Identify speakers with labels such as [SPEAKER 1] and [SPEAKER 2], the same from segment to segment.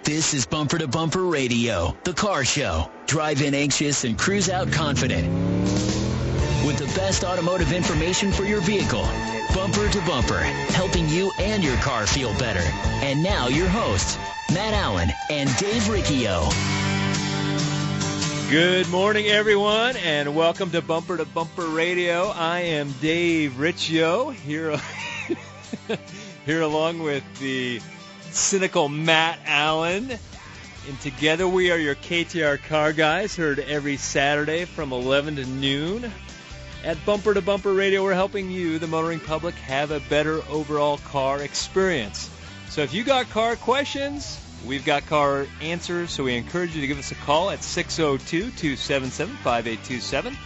[SPEAKER 1] This is Bumper to Bumper Radio, the car show. Drive in anxious and cruise out confident. With the best automotive information for your vehicle. Bumper to Bumper, helping you and your car feel better. And now your hosts, Matt Allen and Dave Riccio.
[SPEAKER 2] Good morning, everyone, and welcome to Bumper Radio. I am Dave Riccio, here along with the cynical Matt Allen. And together we are your KTAR car guys, heard every Saturday from 11 to noon. At Bumper to Bumper Radio, we're helping you, the motoring public, have a better overall car experience. So if you got car questions, we've got car answers, so we encourage you to give us a call at 602-277-5827,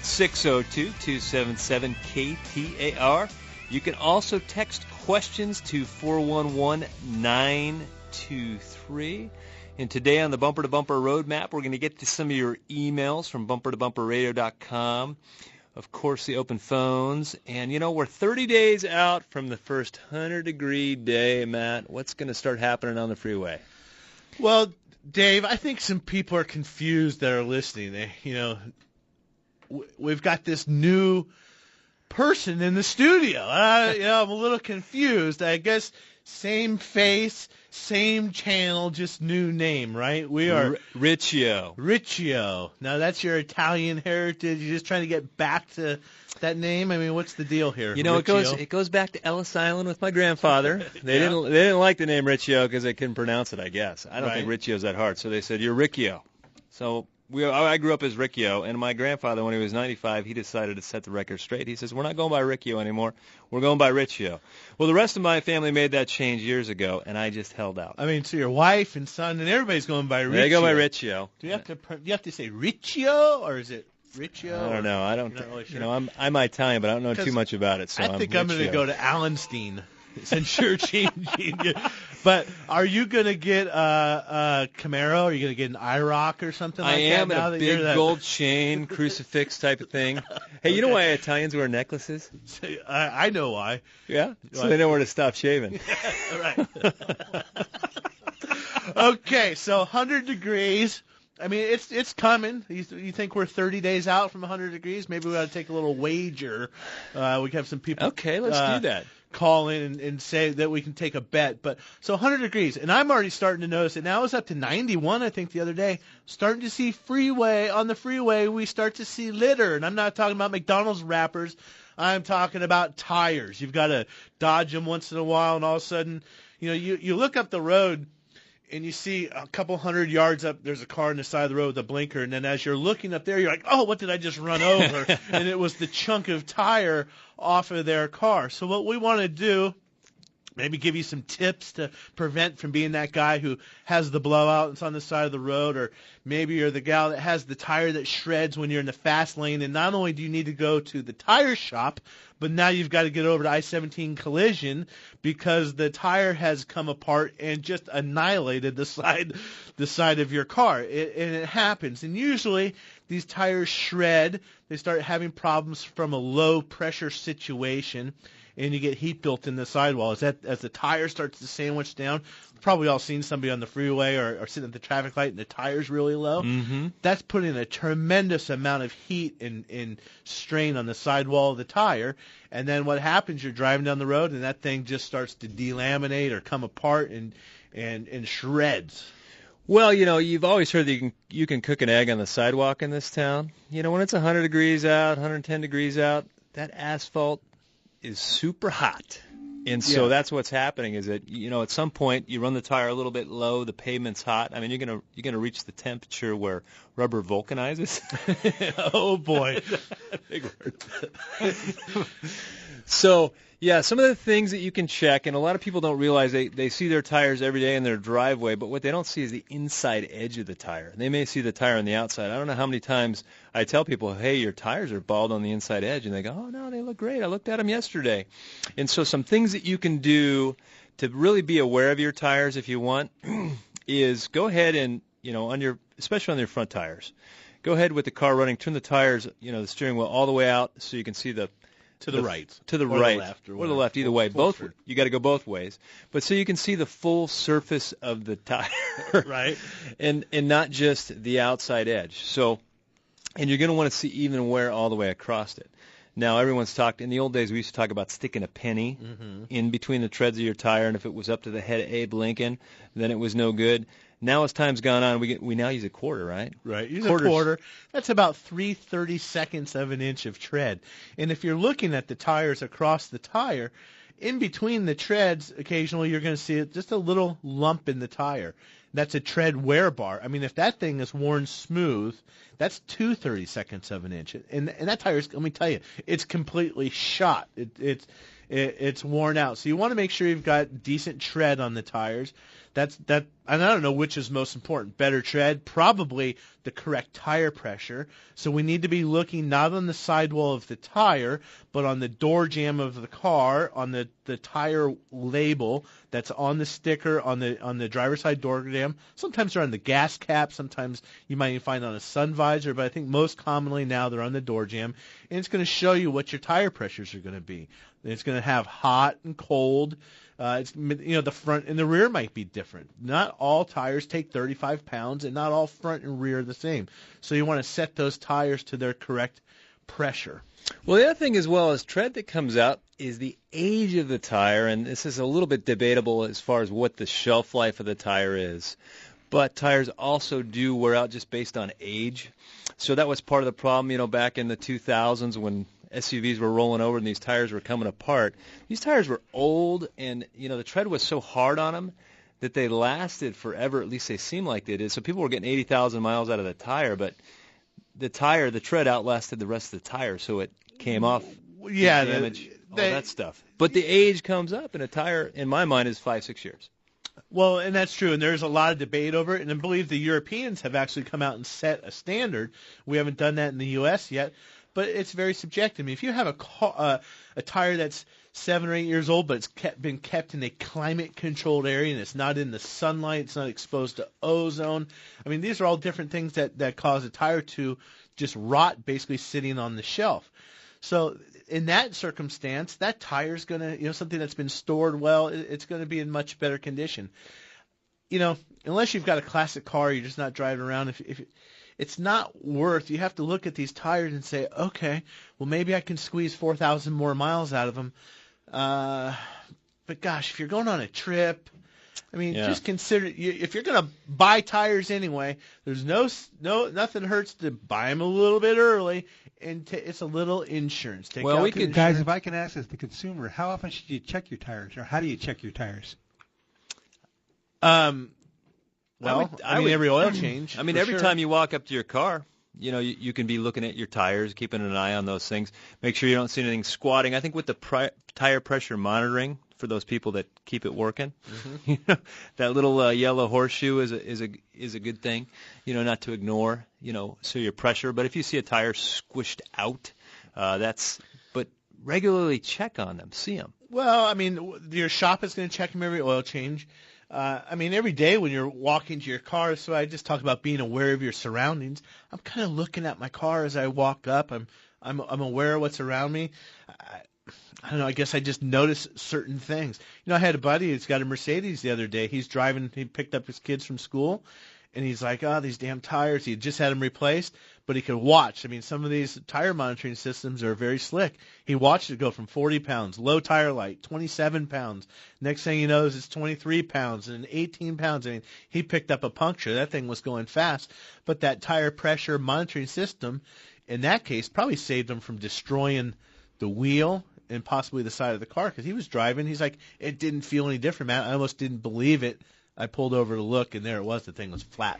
[SPEAKER 2] 602-277-KTAR. You can also text questions to 411-923. And today on the Bumper to Bumper Roadmap, we're going to get to some of your emails from bumpertobumperradio.com. Of course, the open phones. And, you know, we're 30 days out from the first 100-degree day, Matt. What's going to start happening on the freeway?
[SPEAKER 3] Well, Dave, I think some people are confused that are listening. We've got this new person in the studio. I'm a little confused. I guess same face, same channel, just new name, right? We are
[SPEAKER 2] Riccio.
[SPEAKER 3] Now, that's your Italian heritage. You're just trying to get back to that name? I mean, what's the deal here?
[SPEAKER 2] You know, it goes back to Ellis Island with my grandfather. They didn't like the name Riccio because they couldn't pronounce it, I guess. I don't think Riccio's that hard, so they said, you're Riccio. So I grew up as Riccio, and my grandfather, when he was 95, he decided to set the record straight. He says, we're not going by Riccio anymore. We're going by Riccio. Well, the rest of my family made that change years ago, and I just held out.
[SPEAKER 3] I mean, so your wife and son and everybody's going by Riccio.
[SPEAKER 2] They go by Riccio.
[SPEAKER 3] Do you have to say Riccio, or is it Riccio?
[SPEAKER 2] I don't know. Really sure. You know, I'm Italian, but I don't know too much about it. So
[SPEAKER 3] I think I'm going to go to Allenstein since you're changing. But are you going to get a Camaro? Are you going to get an IROC or something like that?
[SPEAKER 2] I am, a big gold chain, crucifix type of thing. Hey, you know why Italians wear necklaces?
[SPEAKER 3] I know why.
[SPEAKER 2] Yeah? So they know where to stop shaving.
[SPEAKER 3] Right. Okay, so 100 degrees. I mean, it's coming. You think we're 30 days out from 100 degrees? Maybe we ought to take a little wager. We can have some people.
[SPEAKER 2] Okay, let's do that.
[SPEAKER 3] Call in and say that we can take a bet. But so 100 degrees, and I'm already starting to notice it. Now it's up to 91, I think, the other day. Starting to see on the freeway, we start to see litter. And I'm not talking about McDonald's wrappers. I'm talking about tires. You've got to dodge them once in a while, and all of a sudden, you look up the road, and you see a couple 100 yards up, there's a car on the side of the road with a blinker, and then as you're looking up there, you're like, oh, what did I just run over? And it was the chunk of tire off of their car. So what we want to do, maybe give you some tips to prevent from being that guy who has the blowout that's on the side of the road, or maybe you're the gal that has the tire that shreds when you're in the fast lane, and not only do you need to go to the tire shop, but now you've got to get over to I-17 collision because the tire has come apart and just annihilated the side of your car. And it happens. And usually these tires shred. They start having problems from a low pressure situation, and you get heat built in the sidewall. As the tire starts to sandwich down, probably all seen somebody on the freeway or sitting at the traffic light and the tire's really low.
[SPEAKER 2] Mm-hmm.
[SPEAKER 3] That's putting a tremendous amount of heat and strain on the sidewall of the tire. And then what happens, you're driving down the road and that thing just starts to delaminate or come apart and shreds.
[SPEAKER 2] Well, you've always heard that you can cook an egg on the sidewalk in this town. When it's 100 degrees out, 110 degrees out, that asphalt is super hot. And so that's what's happening is that, at some point you run the tire a little bit low, the pavement's hot. I mean, you're gonna reach the temperature where rubber vulcanizes.
[SPEAKER 3] Oh, boy.
[SPEAKER 2] Big word. So, some of the things that you can check, and a lot of people don't realize they see their tires every day in their driveway, but what they don't see is the inside edge of the tire. They may see the tire on the outside. I don't know how many times I tell people, hey, your tires are bald on the inside edge, and they go, oh, no, they look great. I looked at them yesterday. And so some things that you can do to really be aware of your tires if you want is go ahead and, especially on your front tires, go ahead with the car running, turn the tires, the steering wheel all the way out so you can see the
[SPEAKER 3] To the right.
[SPEAKER 2] To the
[SPEAKER 3] or
[SPEAKER 2] right.
[SPEAKER 3] The left,
[SPEAKER 2] or the left, either way. You got to go both ways. But so you can see the full surface of the tire.
[SPEAKER 3] Right.
[SPEAKER 2] And not just the outside edge. So, and you're going to want to see even wear all the way across it. Now, everyone's talked, in the old days, we used to talk about sticking a penny in between the treads of your tire, and if it was up to the head of Abe Lincoln, then it was no good. Now, as time's gone on, we now use a quarter, right?
[SPEAKER 3] Right, use a quarter. That's about 3/32 of an inch of tread. And if you're looking at the tires across the tire, in between the treads, occasionally you're going to see just a little lump in the tire. That's a tread wear bar. I mean, if that thing is worn smooth, that's 2/32 of an inch. And that tire is, let me tell you, it's completely shot. It's worn out. So you want to make sure you've got decent tread on the tires. And I don't know which is most important. Better tread, probably the correct tire pressure. So we need to be looking not on the sidewall of the tire, but on the door jamb of the car, on the tire label that's on the sticker on the driver's side door jamb. Sometimes they're on the gas cap. Sometimes you might even find on a sun visor, but I think most commonly now they're on the door jamb. And it's going to show you what your tire pressures are going to be. It's going to have hot and cold. The front and the rear might be different. Not all tires take 35 pounds, and not all front and rear are the same. So you want to set those tires to their correct pressure.
[SPEAKER 2] Well, the other thing as well as tread that comes out is the age of the tire, and this is a little bit debatable as far as what the shelf life of the tire is. But tires also do wear out just based on age. So that was part of the problem, back in the 2000s when SUVs were rolling over and these tires were coming apart. These tires were old, and the tread was so hard on them that they lasted forever. At least they seemed like they did. So people were getting 80,000 miles out of the tire, but the tread outlasted the rest of the tire, so it came off.
[SPEAKER 3] Yeah,
[SPEAKER 2] damage, all that stuff. But the age comes up, and a tire, in my mind, is 5-6 years.
[SPEAKER 3] Well, and that's true, and there's a lot of debate over it, and I believe the Europeans have actually come out and set a standard. We haven't done that in the U.S. yet. But it's very subjective. I mean, if you have a tire that's 7 or 8 years old, but it's been kept in a climate-controlled area and it's not in the sunlight, it's not exposed to ozone. I mean, these are all different things that cause a tire to just rot, basically sitting on the shelf. So in that circumstance, that tire's going to, something that's been stored well, it's going to be in much better condition. Unless you've got a classic car, you're just not driving around. If it's not worth. You have to look at these tires and say, okay, well maybe I can squeeze 4,000 more miles out of them. But gosh, if you're going on a trip, I mean, just consider if you're going to buy tires anyway. There's nothing hurts to buy them a little bit early, and it's a little insurance.
[SPEAKER 4] Guys, if I can ask as the consumer, how often should you check your tires, or how do you check your tires?
[SPEAKER 3] Every oil change.
[SPEAKER 2] I mean, every time you walk up to your car, you can be looking at your tires, keeping an eye on those things. Make sure you don't see anything squatting. I think with the tire pressure monitoring, for those people that keep it working, that little yellow horseshoe is a good thing. Not to ignore. So your pressure. But if you see a tire squished out, but regularly check on them, see them.
[SPEAKER 3] Well, I mean, your shop is going to check them every oil change. Every day when you're walking to your car, so I just talk about being aware of your surroundings. I'm kind of looking at my car as I walk up. I'm aware of what's around me. I don't know. I guess I just notice certain things. I had a buddy who's got a Mercedes the other day. He's driving. He picked up his kids from school, and he's like, "Oh, these damn tires." He just had them replaced, but he could watch. I mean, some of these tire monitoring systems are very slick. He watched it go from 40 pounds, low tire light, 27 pounds. Next thing he knows, it's 23 pounds and 18 pounds. I mean, he picked up a puncture. That thing was going fast. But that tire pressure monitoring system, in that case, probably saved him from destroying the wheel and possibly the side of the car, because he was driving. He's like, it didn't feel any different, man. I almost didn't believe it. I pulled over to look, and there it was. The thing was flat.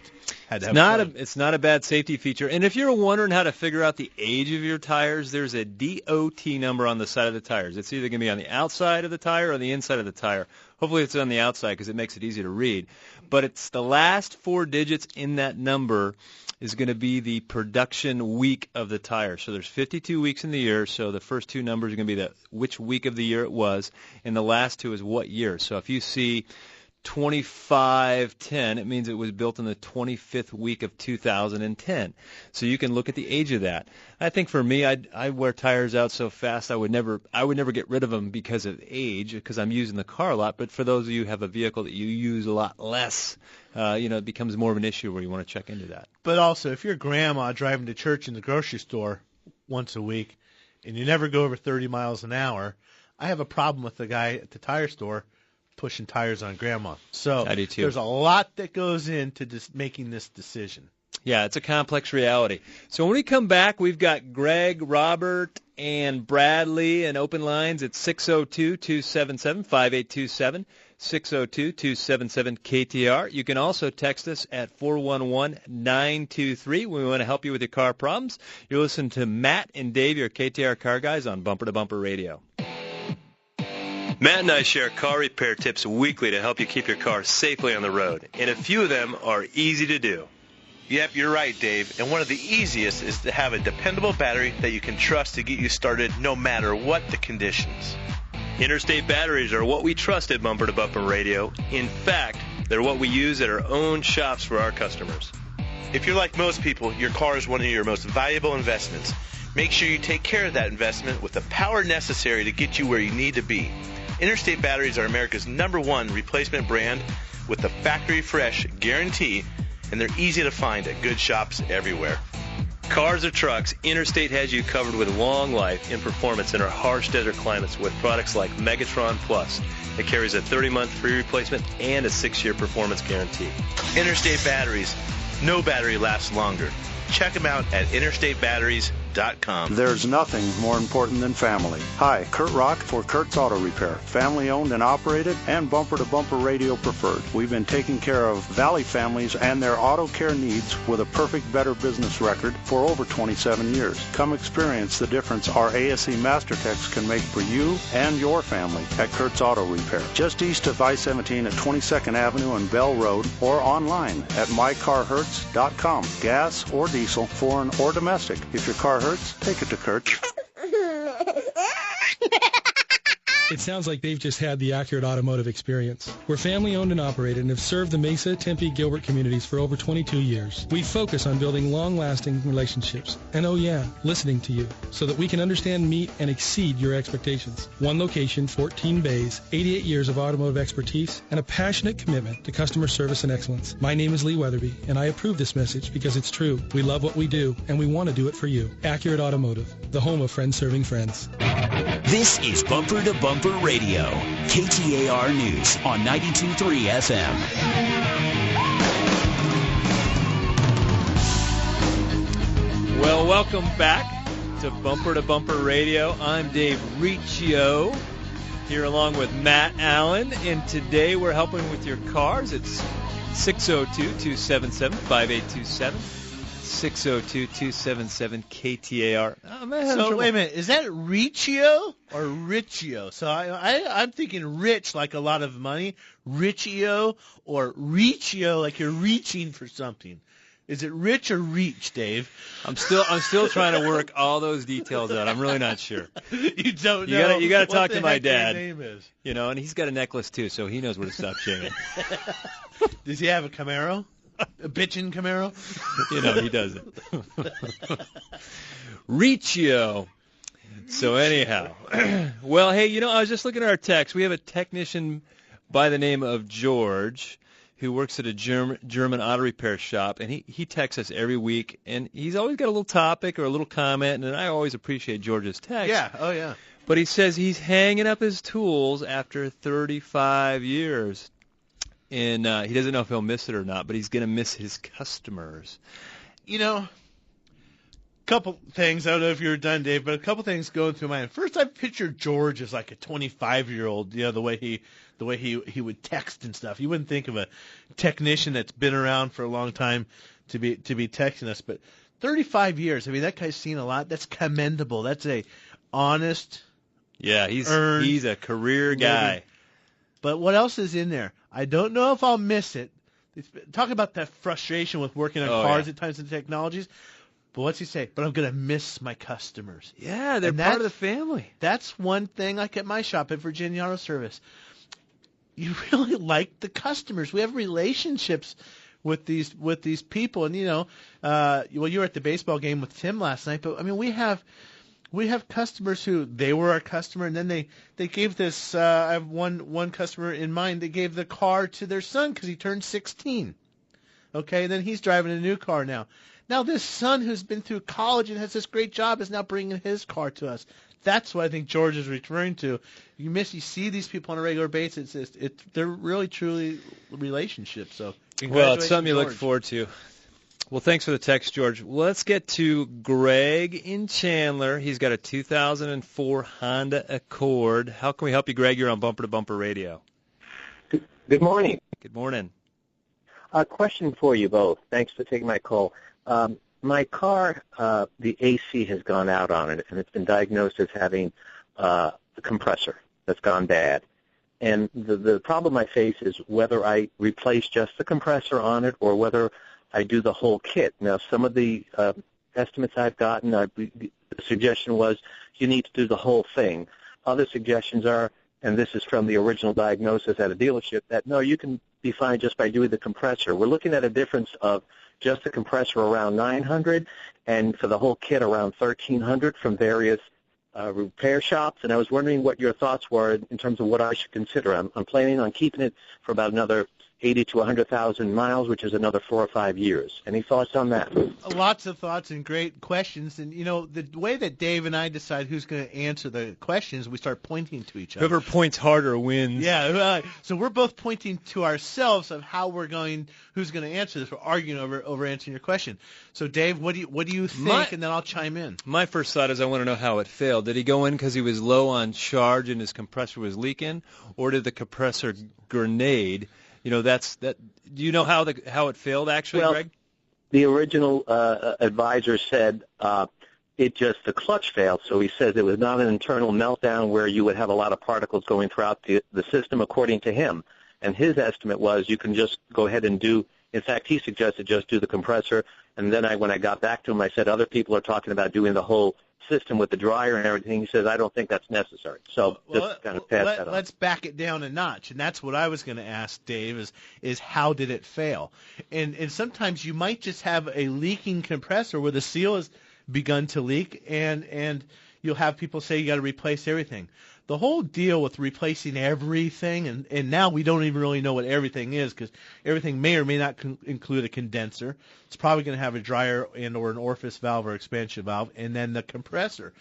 [SPEAKER 2] It's not a bad safety feature. And if you're wondering how to figure out the age of your tires, there's a DOT number on the side of the tires. It's either going to be on the outside of the tire or the inside of the tire. Hopefully it's on the outside because it makes it easy to read. But it's the last 4 digits in that number is going to be the production week of the tire. So there's 52 weeks in the year, so the first 2 numbers are going to be which week of the year it was, and the last 2 is what year. So if you see 2510, it means it was built in the 25th week of 2010. So you can look at the age of that. I think for me, I wear tires out so fast I would never get rid of them because of age, because I'm using the car a lot. But for those of you who have a vehicle that you use a lot less, it becomes more of an issue where you want to check into that.
[SPEAKER 3] But also, if you're grandma driving to church in the grocery store once a week and you never go over 30 miles an hour, I have a problem with the guy at the tire store pushing tires on grandma. So
[SPEAKER 2] I do too.
[SPEAKER 3] There's a lot that goes into making this decision.
[SPEAKER 2] Yeah, it's a complex reality. So when we come back, we've got Greg, Robert, and Bradley and open lines at 602-277-5827, 602-277-KTAR. You can also text us at 411-923. We want to help you with your car problems. You're listening to Matt and Dave, your KTAR car guys, on Bumper to Bumper Radio. Matt and I share car repair tips weekly to help you keep your car safely on the road, and a few of them are easy to do.
[SPEAKER 5] Yep, you're right, Dave. And one of the easiest is to have a dependable battery that you can trust to get you started no matter what the conditions.
[SPEAKER 2] Interstate batteries are what we trust at Bumper to Bumper Radio. In fact, they're what we use at our own shops for our customers.
[SPEAKER 5] If you're like most people, your car is one of your most valuable investments. Make sure you take care of that investment with the power necessary to get you where you need to be. Interstate batteries are America's #1 replacement brand with the factory fresh guarantee, and they're easy to find at good shops everywhere.
[SPEAKER 2] Cars or trucks, Interstate has you covered with long life and performance in our harsh desert climates with products like Megatron Plus. It carries a 30-month free replacement and a 6-year performance guarantee.
[SPEAKER 5] Interstate batteries. No battery lasts longer. Check them out at interstatebatteries.com.
[SPEAKER 6] There's nothing more important than family. Hi, Kurt Rock for Kurt's Auto Repair. Family owned and operated and Bumper to Bumper Radio preferred. We've been taking care of Valley families and their auto care needs with a perfect Better Business record for over 27 years. Come experience the difference our ASE Master Techs can make for you and your family at Kurt's Auto Repair. Just east of I-17 at 22nd Avenue and Bell Road, or online at mycarhurts.com. Gas or diesel, foreign or domestic. If your car hurts, take it to Kurt.
[SPEAKER 7] It sounds like they've just had the accurate automotive experience. We're family-owned and operated and have served the Mesa, Tempe, Gilbert communities for over 22 years. We focus on building long-lasting relationships. And oh yeah, listening to you so that we can understand, meet, and exceed your expectations. One location, 14 bays, 88 years of automotive expertise, and a passionate commitment to customer service and excellence. My name is Lee Weatherby, and I approve this message because it's true. We love what we do, and we want to do it for you. Accurate Automotive, the home of friends serving friends.
[SPEAKER 1] This is Bumper to Bumper Radio, KTAR News on 92.3 FM.
[SPEAKER 2] Well, welcome back to Bumper Radio. I'm Dave Riccio, here along with Matt Allen, and today we're helping with your cars. It's 602-277-5827. 602-277-KTAR.
[SPEAKER 3] So wait a minute, is that Riccio or Riccio? So I'm thinking rich, like a lot of money, Riccio, or Riccio, like you're reaching for something. Is it rich or reach, Dave?
[SPEAKER 2] I'm still trying to work all those details out. I'm really not sure.
[SPEAKER 3] You don't know.
[SPEAKER 2] You got to talk to my dad.
[SPEAKER 3] Name is.
[SPEAKER 2] And he's got a necklace too, so he knows where to stop shaving.
[SPEAKER 3] Does he have a Camaro? A bitchin' Camaro?
[SPEAKER 2] He doesn't. Riccio. So anyhow, well, hey, I was just looking at our text. We have a technician by the name of George who works at a German auto repair shop, and he texts us every week, and he's always got a little topic or a little comment, and I always appreciate George's text.
[SPEAKER 3] Yeah, oh yeah.
[SPEAKER 2] But he says he's hanging up his tools after 35 years. And he doesn't know if he'll miss it or not, but he's going to miss his customers.
[SPEAKER 3] Couple things. I don't know if you're done, Dave, but a couple things going through my mind. First, I pictured George as like a 25-year-old. The way he would text and stuff. You wouldn't think of a technician that's been around for a long time to be texting us. But 35 years. I mean, that guy's seen a lot. That's commendable. That's a honest.
[SPEAKER 2] Yeah, he's a career guy.
[SPEAKER 3] Living. But what else is in there? I don't know if I'll miss it. Talk about that frustration with working on cars at times and technologies. But what's he say? But I'm going to miss my customers.
[SPEAKER 2] Yeah, they're part of the family.
[SPEAKER 3] That's one thing, like at my shop at Virginia Auto Service. you really like the customers. We have relationships with these people, and you were at the baseball game with Tim last night, but I mean, we have customers who they were our customer, and then they gave this. I have one customer in mind. They gave the car to their son because he turned 16. Okay, and then he's driving a new car now. Now this son who's been through college and has this great job is now bringing his car to us. That's what I think George is referring to. You see these people on a regular basis. They're really, truly relationships. So
[SPEAKER 2] well, it's something you look forward to. Well, thanks for the text, George. Let's get to Greg in Chandler. He's got a 2004 Honda Accord. How can we help you, Greg? You're on Bumper to Bumper Radio.
[SPEAKER 8] Good morning.
[SPEAKER 2] Good morning.
[SPEAKER 8] A question for you both. Thanks for taking my call. My car, the AC has gone out on it, and it's been diagnosed as having a compressor that's gone bad. And the problem I face is whether I replace just the compressor on it or whether I do the whole kit. Now, some of the estimates I've gotten, the suggestion was you need to do the whole thing. Other suggestions are, and this is from the original diagnosis at a dealership, that no, you can be fine just by doing the compressor. We're looking at a difference of just the compressor around $900 and for the whole kit around $1,300 from various repair shops. And I was wondering what your thoughts were in terms of what I should consider. I'm planning on keeping it for about another 80 to 100,000 miles, which is another 4 or 5 years. Any thoughts on that?
[SPEAKER 3] Lots of thoughts and great questions. And, the way that Dave and I decide who's going to answer the questions, we start pointing to each other.
[SPEAKER 2] Whoever points harder wins.
[SPEAKER 3] Yeah. So we're both pointing to ourselves of who's going to answer this. We're arguing over answering your question. So, Dave, what do you think? And then I'll chime in.
[SPEAKER 2] My first thought is I want to know how it failed. Did he go in because he was low on charge and his compressor was leaking, or did the compressor grenade? Do you know how it failed actually, Greg?
[SPEAKER 8] The original advisor said the clutch failed. So he says it was not an internal meltdown where you would have a lot of particles going throughout the system, according to him. And his estimate was you can just go ahead and do. In fact, he suggested just do the compressor. And then when I got back to him, I said other people are talking about doing the whole system with the dryer and everything. He says, I don't think that's necessary. So just kind of pass that on.
[SPEAKER 3] Let's back it down a notch. And that's what I was going to ask Dave is how did it fail? And sometimes you might just have a leaking compressor where the seal has begun to leak and you'll have people say you got to replace everything. The whole deal with replacing everything, and now we don't even really know what everything is because everything may or may not include a condenser. It's probably going to have a dryer and or an orifice valve or expansion valve, and then the compressor.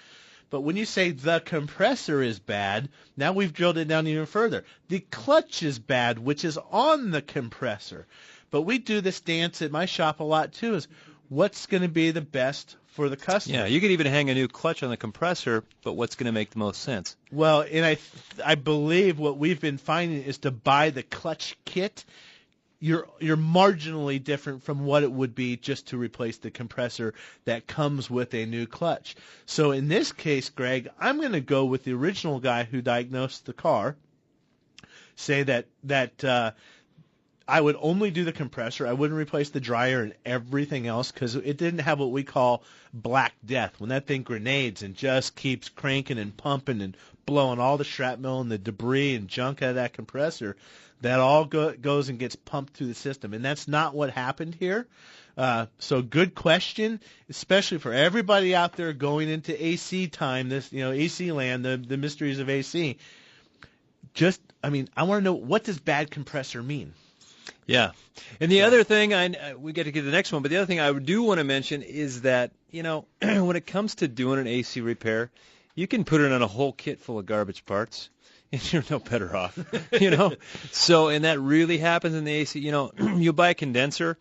[SPEAKER 3] But when you say the compressor is bad, now we've drilled it down even further. The clutch is bad, which is on the compressor. But we do this dance at my shop a lot too, is what's going to be the best for the customer.
[SPEAKER 2] Yeah, you could even hang a new clutch on the compressor, but what's going to make the most sense?
[SPEAKER 3] Well, and I believe what we've been finding is to buy the clutch kit, you're marginally different from what it would be just to replace the compressor that comes with a new clutch. So in this case, Greg, I'm going to go with the original guy who diagnosed the car, say that I would only do the compressor. I wouldn't replace the dryer and everything else because it didn't have what we call black death, when that thing grenades and just keeps cranking and pumping and blowing all the shrapnel and the debris and junk out of that compressor. That all goes and gets pumped through the system, and that's not what happened here. So good question, especially for everybody out there going into AC time, this AC land, the mysteries of AC. I want to know, what does bad compressor mean?
[SPEAKER 2] Yeah. And the other thing, we get to get to the next one, but the other thing I do want to mention is that, when it comes to doing an AC repair, you can put it on a whole kit full of garbage parts, and you're no better off, So, and that really happens in the AC. You buy a condenser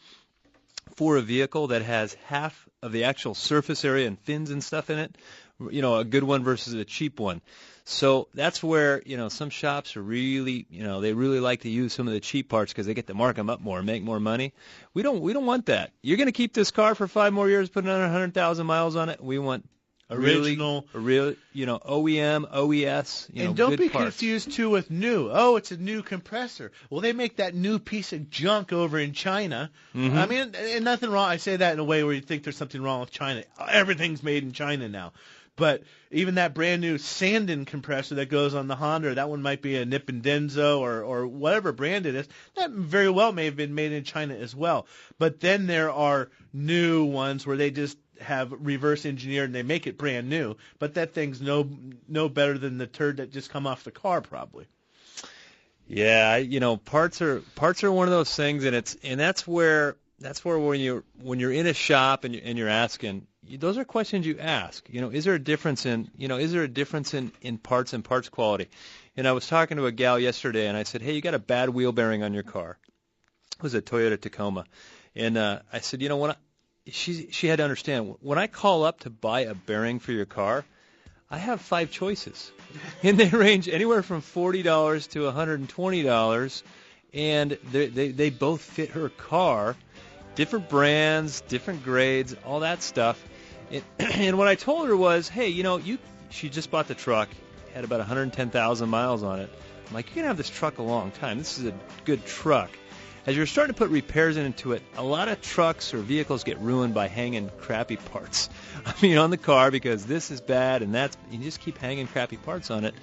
[SPEAKER 2] for a vehicle that has half of the actual surface area and fins and stuff in it, a good one versus a cheap one. So that's where, some shops are really, they really like to use some of the cheap parts because they get to mark them up more and make more money. We don't want that. You're going to keep this car for 5 more years, put another 100,000 miles on it. We want
[SPEAKER 3] original,
[SPEAKER 2] OEM, OES,
[SPEAKER 3] and don't
[SPEAKER 2] good
[SPEAKER 3] be
[SPEAKER 2] parts.
[SPEAKER 3] confused too with new. Oh, it's a new compressor. Well, they make that new piece of junk over in China. Mm-hmm. And nothing wrong. I say that in a way where you think there's something wrong with China. Everything's made in China now. But even that brand new Sandin compressor that goes on the Honda, that one might be a Nippon Denso or whatever brand it is, that very well may have been made in China as well. But then there are new ones where they just have reverse engineered and they make it brand new. But that thing's no better than the turd that just come off the car probably.
[SPEAKER 2] Yeah, parts are one of those things, and that's where when you're in a shop and you're asking, those are questions you ask. Is there a difference in parts and parts quality? And I was talking to a gal yesterday, and I said, hey, you got a bad wheel bearing on your car. It was a Toyota Tacoma, and I said, when she had to understand, when I call up to buy a bearing for your car, I have 5 choices, and they range anywhere from $40 to $120, and they both fit her car, different brands, different grades, all that stuff. And what I told her was, hey, she just bought the truck, had about 110,000 miles on it. I'm like, you're going to have this truck a long time. This is a good truck. As you're starting to put repairs into it, a lot of trucks or vehicles get ruined by hanging crappy parts. On the car, because this is bad and you just keep hanging crappy parts on it.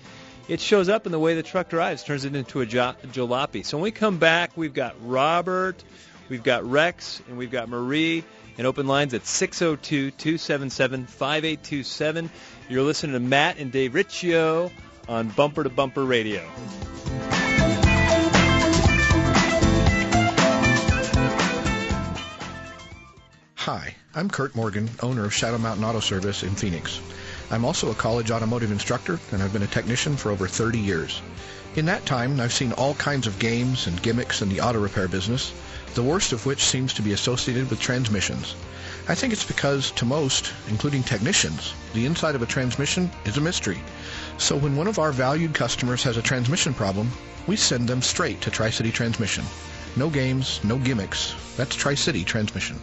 [SPEAKER 2] It shows up in the way the truck drives, turns it into a jalopy. So when we come back, we've got Robert, we've got Rex, and we've got Marie, and open lines at 602-277-5827. You're listening to Matt and Dave Riccio on Bumper to Bumper Radio.
[SPEAKER 9] Hi, I'm Kurt Morgan, owner of Shadow Mountain Auto Service in Phoenix. I'm also a college automotive instructor, and I've been a technician for over 30 years. In that time, I've seen all kinds of games and gimmicks in the auto repair business, the worst of which seems to be associated with transmissions. I think it's because, to most, including technicians, the inside of a transmission is a mystery. So when one of our valued customers has a transmission problem, we send them straight to Tri-City Transmission. No games, no gimmicks. That's Tri-City Transmission.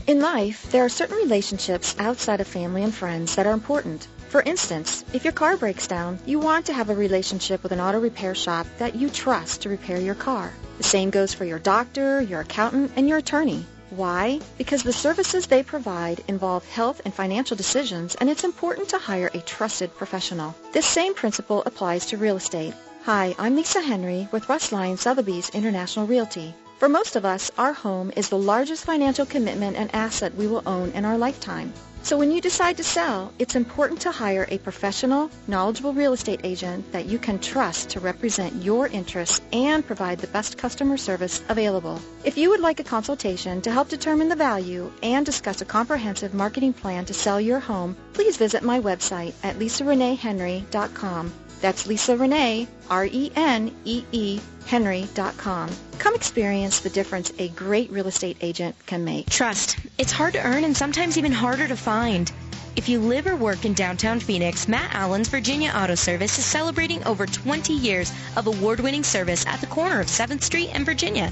[SPEAKER 10] In life, there are certain relationships outside of family and friends that are important. For instance, if your car breaks down, you want to have a relationship with an auto repair shop that you trust to repair your car. The same goes for your doctor, your accountant, and your attorney. Why? Because the services they provide involve health and financial decisions, and it's important to hire a trusted professional. This same principle applies to real estate. Hi, I'm Lisa Henry with Russ Lyon Sotheby's International Realty. For most of us, our home is the largest financial commitment and asset we will own in our lifetime. So when you decide to sell, it's important to hire a professional, knowledgeable real estate agent that you can trust to represent your interests and provide the best customer service available. If you would like a consultation to help determine the value and discuss a comprehensive marketing plan to sell your home, please visit my website at lisareneehenry.com. That's Lisa Renee, Renee, Henry.com. Come experience the difference a great real estate agent can make.
[SPEAKER 11] Trust. It's hard to earn and sometimes even harder to find. If you live or work in downtown Phoenix, Matt Allen's Virginia Auto Service is celebrating over 20 years of award-winning service at the corner of 7th Street and Virginia.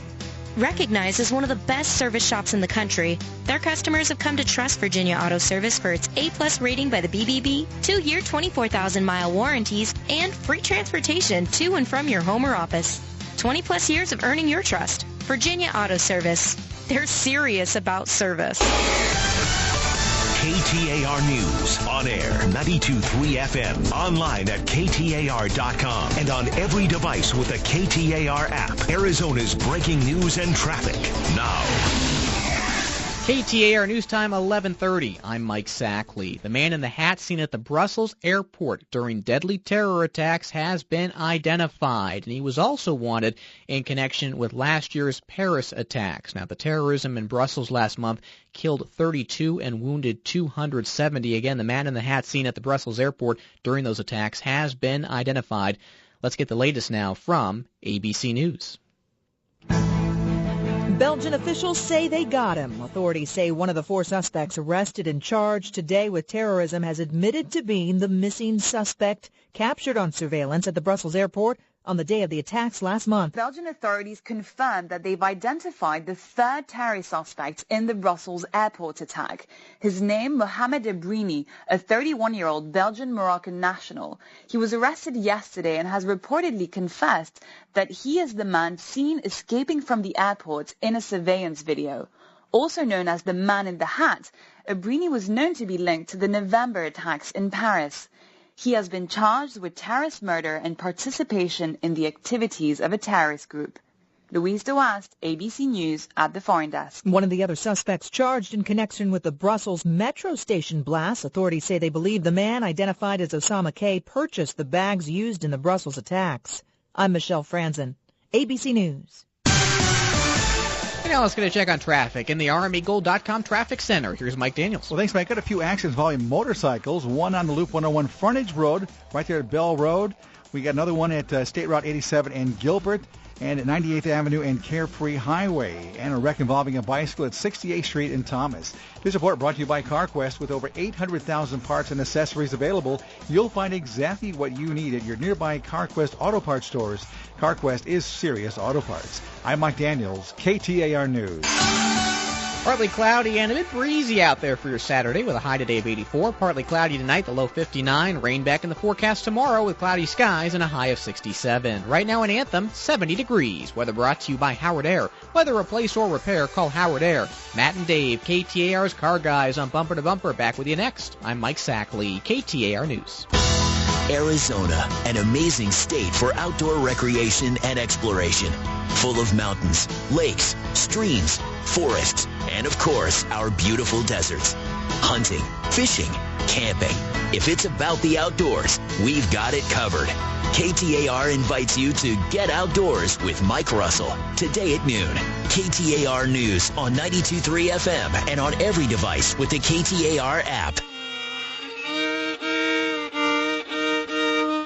[SPEAKER 11] Recognized as one of the best service shops in the country, their customers have come to trust Virginia Auto Service for its A+ rating by the BBB, 2-year 24,000-mile warranties, and free transportation to and from your home or office. 20+ years of earning your trust. Virginia Auto Service. They're serious about service.
[SPEAKER 12] KTAR News, on air, 92.3 FM, online at KTAR.com, and on every device with the KTAR app. Arizona's breaking news and traffic, now.
[SPEAKER 13] KTAR News Time, 11:30. I'm Mike Sackley. The man in the hat seen at the Brussels airport during deadly terror attacks has been identified, and he was also wanted in connection with last year's Paris attacks. Now, the terrorism in Brussels last month killed 32 and wounded 270. Again, the man in the hat seen at the Brussels airport during those attacks has been identified. Let's get the latest now from ABC News.
[SPEAKER 14] Belgian officials say they got him. Authorities say one of the 4 suspects arrested and charged today with terrorism has admitted to being the missing suspect captured on surveillance at the Brussels airport on the day of the attacks last month.
[SPEAKER 15] Belgian authorities confirmed that they've identified the 3rd terrorist suspect in the Brussels airport attack. His name, Mohamed Ebrini, a 31-year-old Belgian-Moroccan national. He was arrested yesterday and has reportedly confessed that he is the man seen escaping from the airport in a surveillance video. Also known as the Man in the Hat, Abrini was known to be linked to the November attacks in Paris. He has been charged with terrorist murder and participation in the activities of a terrorist group. Louise DeWast, ABC News at the Foreign Desk.
[SPEAKER 14] One of the other suspects charged in connection with the Brussels metro station blast. Authorities say they believe the man, identified as Osama K., purchased the bags used in the Brussels attacks. I'm Michelle Franzen, ABC News.
[SPEAKER 13] And now let's get a check on traffic in the RMEGold.com Traffic Center. Here's Mike Daniels.
[SPEAKER 16] Well, thanks, Mike. Got a few accidents involving motorcycles. One on the Loop 101 Frontage Road, right there at Bell Road. We got another one at State Route 87 in Gilbert, and at 98th Avenue and Carefree Highway, and a wreck involving a bicycle at 68th Street in Thomas. This report brought to you by CarQuest. With over 800,000 parts and accessories available, you'll find exactly what you need at your nearby CarQuest Auto Parts stores. CarQuest is serious auto parts. I'm Mike Daniels, KTAR News.
[SPEAKER 13] Partly cloudy and a bit breezy out there for your Saturday with a high today of 84. Partly cloudy tonight, the low 59. Rain back in the forecast tomorrow with cloudy skies and a high of 67. Right now in Anthem, 70 degrees. Weather brought to you by Howard Air. Whether replace or repair, call Howard Air. Matt and Dave, KTAR's Car Guys on Bumper to Bumper. Back with you next. I'm Mike Sackley, KTAR News.
[SPEAKER 1] Arizona, an amazing state for outdoor recreation and exploration. Full of mountains, lakes, streams, forests, and of course, our beautiful deserts. Hunting, fishing, camping. If it's about the outdoors, we've got it covered. KTAR invites you to Get Outdoors with Mike Russell, today at noon. KTAR News on 92.3 FM and on every device with the KTAR app.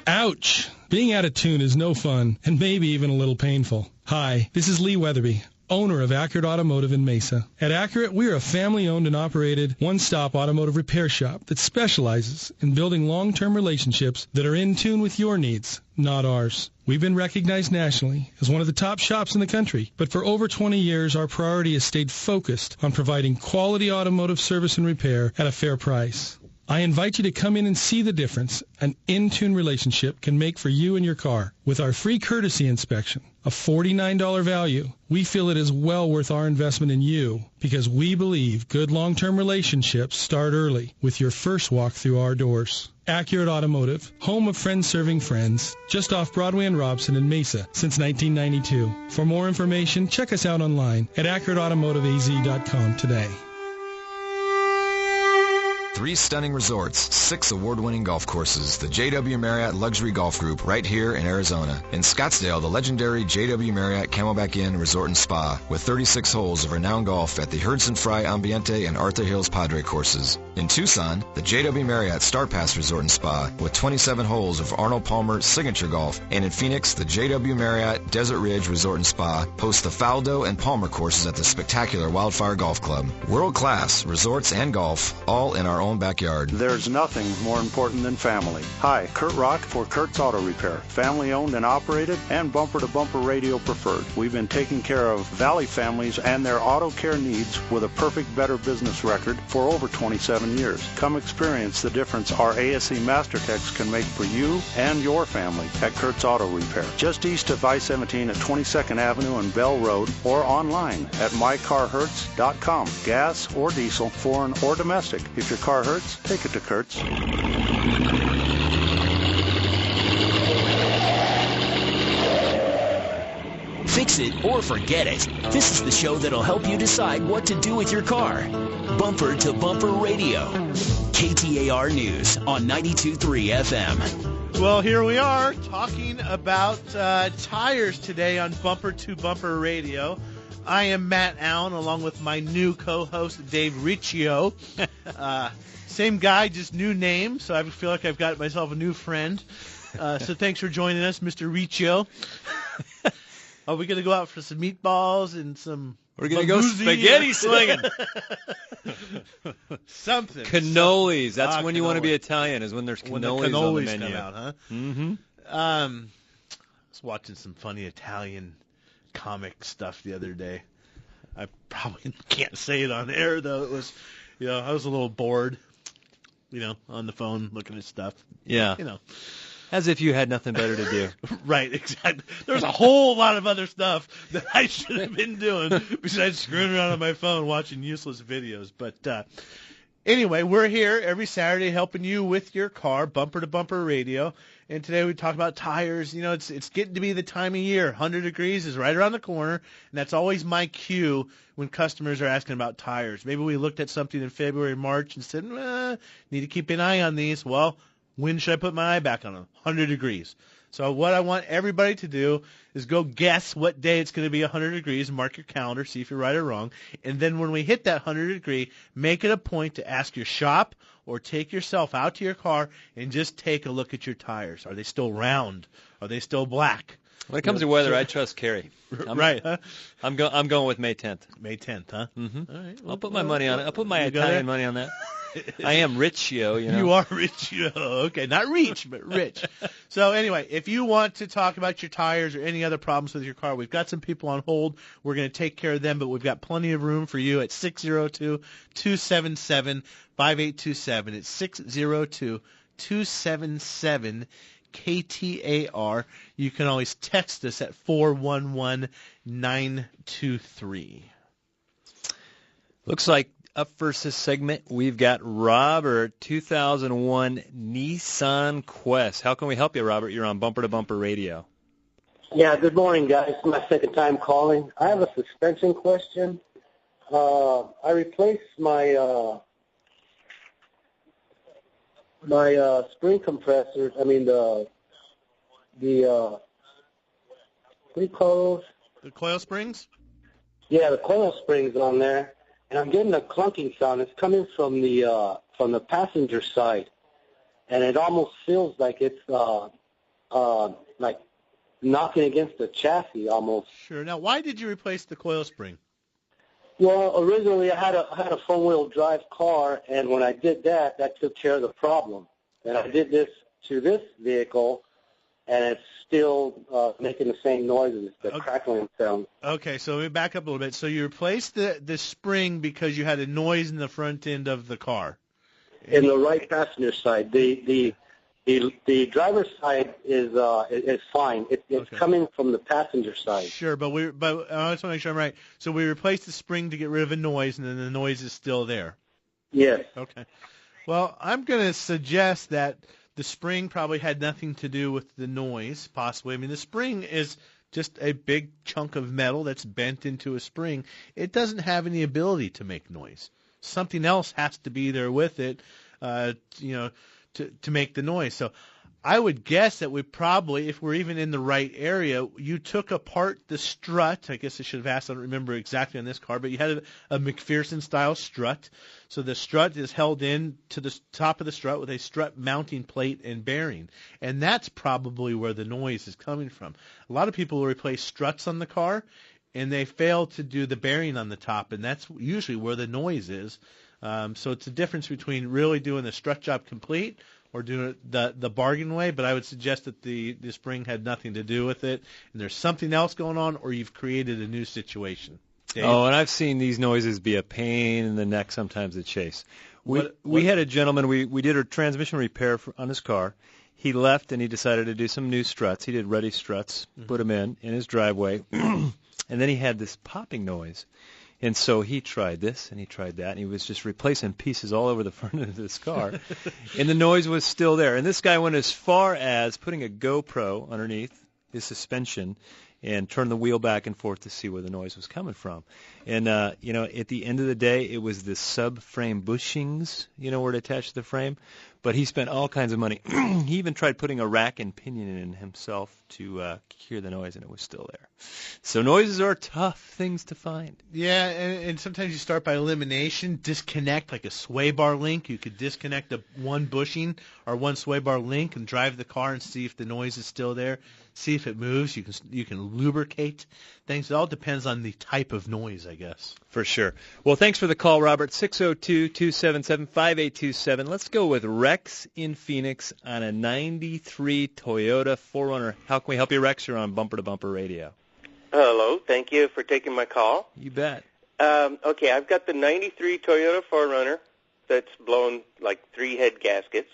[SPEAKER 7] Ouch! Being out of tune is no fun, and maybe even a little painful. Hi, this is Lee Weatherby, owner of Accurate Automotive in Mesa. At Accurate, we are a family-owned and operated one-stop automotive repair shop that specializes in building long-term relationships that are in tune with your needs, not ours. We've been recognized nationally as one of the top shops in the country, but for over 20 years, our priority has stayed focused on providing quality automotive service and repair at a fair price. I invite you to come in and see the difference an in-tune relationship can make for you and your car. With our free courtesy inspection, a $49 value, we feel it is well worth our investment in you because we believe good long-term relationships start early with your first walk through our doors. Accurate Automotive, home of friends serving friends, just off Broadway and Robson in Mesa since 1992. For more information, check us out online at AccurateAutomotiveAZ.com today.
[SPEAKER 17] 3 stunning resorts, 6 award-winning golf courses, the JW Marriott Luxury Golf Group right here in Arizona. In Scottsdale, the legendary JW Marriott Camelback Inn Resort and Spa with 36 holes of renowned golf at the Hudson Fry Ambiente and Arthur Hills Padre courses. In Tucson, the JW Marriott Star Pass Resort and Spa with 27 holes of Arnold Palmer signature golf. And in Phoenix, the JW Marriott Desert Ridge Resort and Spa hosts the Faldo and Palmer courses at the spectacular Wildfire Golf Club. World-class resorts and golf, all in our own backyard.
[SPEAKER 6] There's nothing more important than family. Hi, Kurt Rock for Kurt's Auto Repair. Family owned and operated and bumper-to-bumper radio preferred. We've been taking care of Valley families and their auto care needs with a perfect Better Business record for over 27 years. Come experience the difference our ASE Master Techs can make for you and your family at Kurt's Auto Repair. Just east of I-17 at 22nd Avenue and Bell Road, or online at mycarhurts.com. Gas or diesel, foreign or domestic. If your car hurts, take it to Kurt's.
[SPEAKER 1] Fix it or forget it. This is the show that'll help you decide what to do with your car. Bumper to Bumper Radio. KTAR News on 92.3 FM.
[SPEAKER 3] Well, here we are talking about tires today on Bumper to Bumper Radio. I am Matt Allen, along with my new co-host, Dave Riccio. Same guy, just new name, so I feel like I've got myself a new friend. So thanks for joining us, Mr. Riccio. Are we going to go out for some meatballs and some...
[SPEAKER 2] We're going to go spaghetti slinging.
[SPEAKER 3] Something.
[SPEAKER 2] Cannolis. That's when you want to be Italian, is when there's cannolis on the menu.
[SPEAKER 3] Come out, huh?
[SPEAKER 2] Mm-hmm.
[SPEAKER 3] I was watching some funny Italian comic stuff the other day. I probably can't say it on air, though. It was, I was a little bored, on the phone looking at stuff.
[SPEAKER 2] Yeah. As if you had nothing better to do.
[SPEAKER 3] Right, exactly. There's a whole lot of other stuff that I should have been doing besides screwing around on my phone watching useless videos. But anyway, we're here every Saturday helping you with your car, Bumper to Bumper Radio. And today we talk about tires. You know, it's getting to be the time of year. 100 degrees is right around the corner, and that's always my cue when customers are asking about tires. Maybe we looked at something in February, March, and said, need to keep an eye on these. Well, when should I put my eye back on them? 100 degrees. So what I want everybody to do is go guess what day it's going to be 100 degrees, mark your calendar, see if you're right or wrong, and then when we hit that 100 degree, make it a point to ask your shop or take yourself out to your car and just take a look at your tires. Are they still round? Are they still black?
[SPEAKER 2] When it comes to weather, I trust Kerry.
[SPEAKER 3] Right, huh?
[SPEAKER 2] I'm going with May 10th.
[SPEAKER 3] May 10th, huh?
[SPEAKER 2] Mm-hmm.
[SPEAKER 3] All right.
[SPEAKER 2] I'll put my money on it. I'll put my Italian money on that. I am Riccio, you know.
[SPEAKER 3] You are Riccio. Okay, not Reach, but Rich. So anyway, if you want to talk about your tires or any other problems with your car, we've got some people on hold. We're going to take care of them, but we've got plenty of room for you at 602-277-5827. It's 602-277 KTAR. You can always text us at 411-923.
[SPEAKER 2] Looks like up first this segment, we've got Robert, 2001 Nissan Quest. How can we help you, Robert? You're on Bumper to Bumper Radio.
[SPEAKER 18] Yeah, good morning, guys. It's my second time calling. I have a suspension question. I replaced my spring compressors. I mean the what do you call those?
[SPEAKER 3] The coil springs?
[SPEAKER 18] Yeah, the coil springs on there. And I'm getting a clunking sound. It's coming from the passenger side, and it almost feels like it's like knocking against the chassis almost.
[SPEAKER 3] Sure. Now, why did you replace the coil spring?
[SPEAKER 18] Well, originally I had a front-wheel drive car, and when I did that, that took care of the problem. And I did this to this vehicle, and it's still making the same noises, the crackling sound.
[SPEAKER 3] Okay, so let me back up a little bit. So you replaced the spring because you had a noise in the front end of the car.
[SPEAKER 18] In the right passenger side, the driver's side is fine. It's coming from the passenger side.
[SPEAKER 3] Sure, but I just want to make sure I'm right. So we replaced the spring to get rid of a noise, and then the noise is still there.
[SPEAKER 18] Yes.
[SPEAKER 3] Okay. Well, I'm going to suggest that the spring probably had nothing to do with the noise, possibly. I mean, the spring is just a big chunk of metal that's bent into a spring. It doesn't have any ability to make noise. Something else has to be there with it, to make the noise. So I would guess that we probably, if we're even in the right area, you took apart the strut. I guess I should have asked. I don't remember exactly on this car, but you had a McPherson-style strut. So the strut is held in to the top of the strut with a strut mounting plate and bearing. And that's probably where the noise is coming from. A lot of people will replace struts on the car, and they fail to do the bearing on the top, and that's usually where the noise is. So it's a difference between really doing the strut job complete or doing it the bargain way, but I would suggest that the spring had nothing to do with it, and there's something else going on, or you've created a new situation. Dave?
[SPEAKER 2] Oh, and I've seen these noises be a pain in the neck sometimes to chase. We had a gentleman, we did a transmission repair on his car. He left and he decided to do some new struts. He did ready struts, put them in his driveway, and then he had this popping noise. And so he tried this and he tried that, and he was just replacing pieces all over the front of this car. And the noise was still there. And this guy went as far as putting a GoPro underneath his suspension and turn the wheel back and forth to see where the noise was coming from. And, at the end of the day, it was the subframe bushings, where it attached to the frame. But he spent all kinds of money. He even tried putting a rack and pinion in himself to hear the noise, and it was still there. So noises are tough things to find.
[SPEAKER 3] Yeah, and sometimes you start by elimination. Disconnect, like a sway bar link. You could disconnect one bushing or one sway bar link and drive the car and see if the noise is still there. See if it moves. You can lubricate things. It all depends on the type of noise, I guess.
[SPEAKER 2] For sure. Well, thanks for the call, Robert. 602-277-5827. Let's go with Rex in Phoenix on a 93 Toyota 4Runner. How can we help you, Rex? You're on Bumper to Bumper Radio.
[SPEAKER 19] Hello. Thank you for taking my call.
[SPEAKER 2] You bet.
[SPEAKER 19] Okay, I've got the 93 Toyota 4Runner that's blown like 3 head gaskets.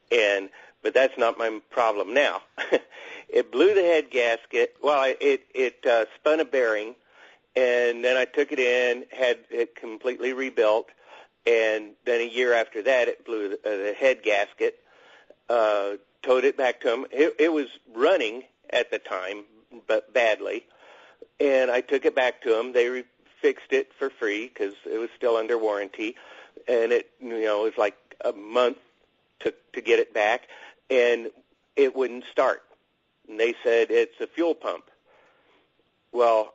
[SPEAKER 19] And but that's not my problem now. It blew the head gasket. Well, it spun a bearing, and then I took it in, had it completely rebuilt, and then a year after that, it blew the head gasket. Towed it back to him. It was running at the time, but badly, and I took it back to them. They fixed it for free because it was still under warranty, and it was like a month to get it back, and it wouldn't start. And they said it's a fuel pump. Well,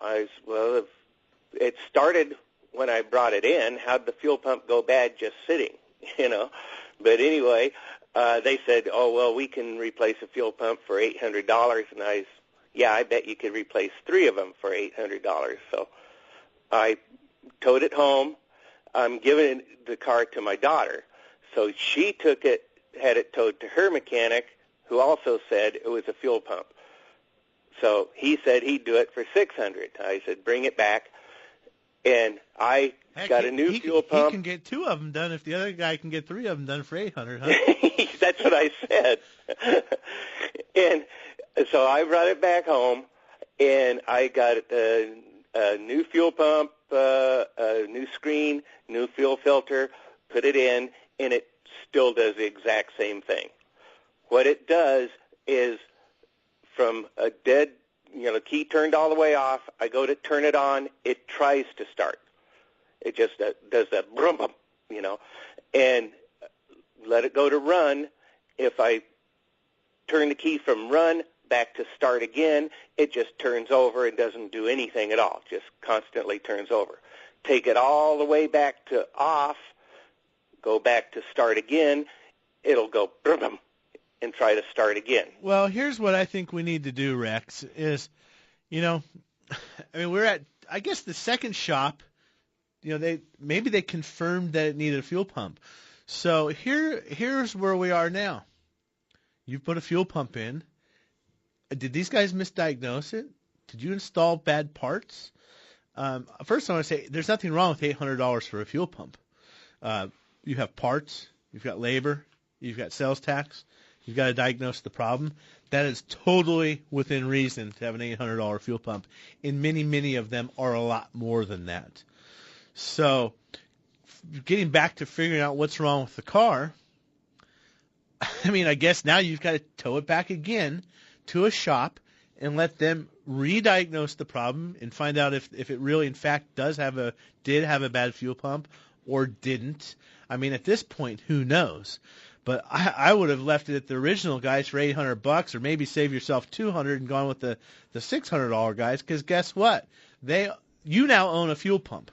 [SPEAKER 19] it started when I brought it in. How'd the fuel pump go bad just sitting? But anyway, they said, oh, well, we can replace a fuel pump for $800. And I bet you could replace 3 of them for $800. So I towed it home. I'm giving the car to my daughter. So she took it, had it towed to her mechanic, who also said it was a fuel pump. So he said he'd do it for $600. I said, bring it back. And I got a new fuel pump.
[SPEAKER 3] He can get 2 of them done if the other guy can get 3 of them done for $800, huh?
[SPEAKER 19] That's what I said. And so I brought it back home, and I got a new fuel pump, a new screen, new fuel filter, put it in, and it still does the exact same thing. What it does is from a dead, key turned all the way off, I go to turn it on, it tries to start. It just does that brum bum, and let it go to run. If I turn the key from run back to start again, it just turns over and doesn't do anything at all, just constantly turns over. Take it all the way back to off, go back to start again, it'll go brum bum and try to start again.
[SPEAKER 3] Well, here's what I think we need to do, Rex, is, we're at, I guess, the second shop. Maybe they confirmed that it needed a fuel pump. So here's where we are now. You put a fuel pump in. Did these guys misdiagnose it? Did you install bad parts? First, I want to say there's nothing wrong with $800 for a fuel pump. You have parts, you've got labor, you've got sales tax, you've got to diagnose the problem. That is totally within reason to have an $800 fuel pump. And many, many of them are a lot more than that. So getting back to figuring out what's wrong with the car, I guess now you've got to tow it back again to a shop and let them re-diagnose the problem and find out if it really, in fact, did have a bad fuel pump or didn't. At this point, who knows? But I would have left it at the original guys for $800, or maybe save yourself $200 and gone with the $600 guys. Because guess what? You now own a fuel pump.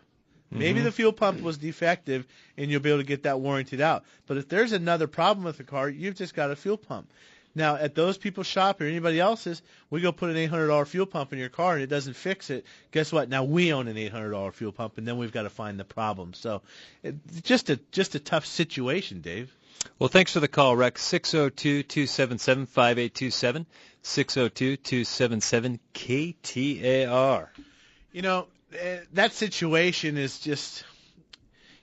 [SPEAKER 3] Maybe the fuel pump was defective, and you'll be able to get that warranted out. But if there's another problem with the car, you've just got a fuel pump. Now, at those people's shop or anybody else's, we go put an $800 fuel pump in your car and it doesn't fix it. Guess what? Now we own an $800 fuel pump, and then we've got to find the problem. So it's just a tough situation, Dave.
[SPEAKER 2] Well, thanks for the call, Rex. 602-277-5827, 602-277-KTAR.
[SPEAKER 3] That situation is just,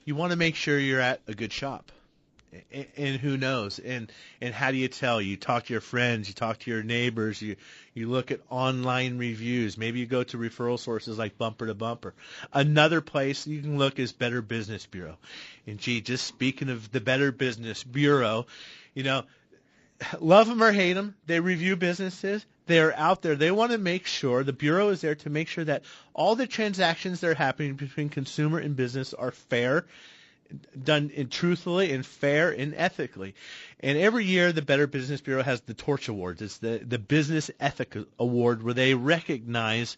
[SPEAKER 3] you want to make sure you're at a good shop. And who knows? And how do you tell? You talk to your friends, you talk to your neighbors, you look at online reviews. Maybe you go to referral sources like Bumper to Bumper. Another place you can look is Better Business Bureau. And just speaking of the Better Business Bureau, love them or hate them, they review businesses. They're out there. They want to make sure, the Bureau is there to make sure that all the transactions that are happening between consumer and business are fair, done truthfully and fair and ethically. And every year the Better Business Bureau has the Torch Awards. It's the Business Ethic Award, where they recognize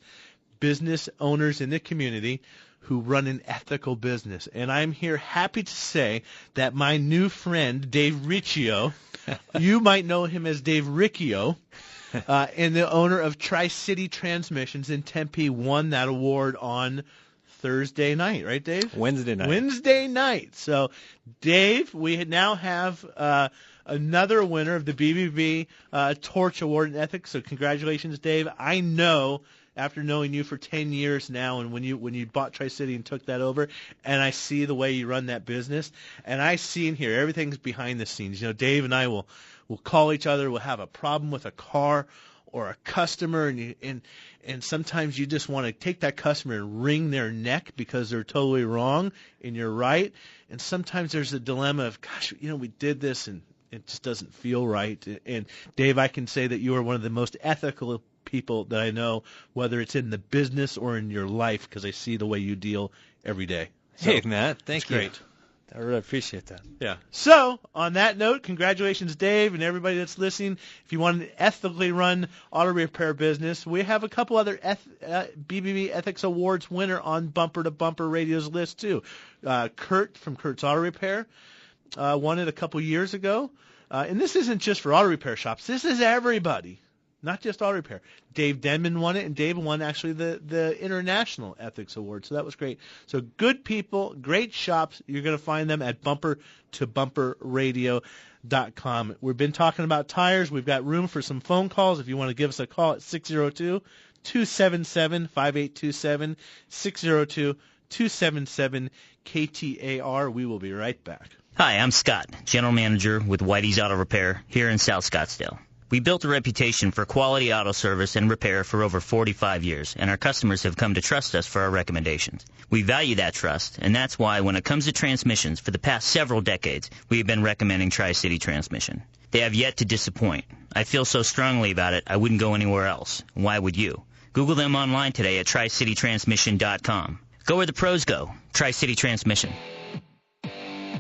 [SPEAKER 3] business owners in the community who run an ethical business. And I'm here happy to say that my new friend, Dave Riccio, you might know him as Dave Riccio, and the owner of Tri-City Transmissions in Tempe, won that award on Thursday night, right, Dave?
[SPEAKER 2] Wednesday night.
[SPEAKER 3] So, Dave, we now have another winner of the BBB Torch Award in Ethics. So, congratulations, Dave. I know, after knowing you for 10 years now, and when you bought Tri-City and took that over, and I see the way you run that business, and I see in here everything's behind the scenes. Dave and I will We'll call each other. We'll have a problem with a car or a customer, and sometimes you just want to take that customer and wring their neck because they're totally wrong and you're right. And sometimes there's a dilemma of, gosh, we did this and it just doesn't feel right. And Dave, I can say that you are one of the most ethical people that I know, whether it's in the business or in your life, because I see the way you deal every day. So,
[SPEAKER 2] hey, Matt, thank you.
[SPEAKER 3] Great.
[SPEAKER 2] I really appreciate that.
[SPEAKER 3] Yeah. So, on that note, congratulations, Dave, and everybody that's listening. If you want an ethically run auto repair business, we have a couple other BBB Ethics Awards winner on Bumper to Bumper Radio's list, too. Kurt from Kurt's Auto Repair won it a couple years ago. And this isn't just for auto repair shops. This is everybody, not just auto repair. Dave Denman won it, and Dave won actually the International Ethics Award, so that was great. So good people, great shops. You're going to find them at bumpertobumperradio.com. We've been talking about tires. We've got room for some phone calls. If you want to give us a call at 602-277-5827, 602-277-KTAR. We will be right back.
[SPEAKER 20] Hi, I'm Scott, General Manager with Whitey's Auto Repair here in South Scottsdale. We built a reputation for quality auto service and repair for over 45 years, and our customers have come to trust us for our recommendations. We value that trust, and that's why when it comes to transmissions, for the past several decades, we have been recommending Tri-City Transmission. They have yet to disappoint. I feel so strongly about it, I wouldn't go anywhere else. Why would you? Google them online today at tricitytransmission.com. Go where the pros go. Tri-City Transmission.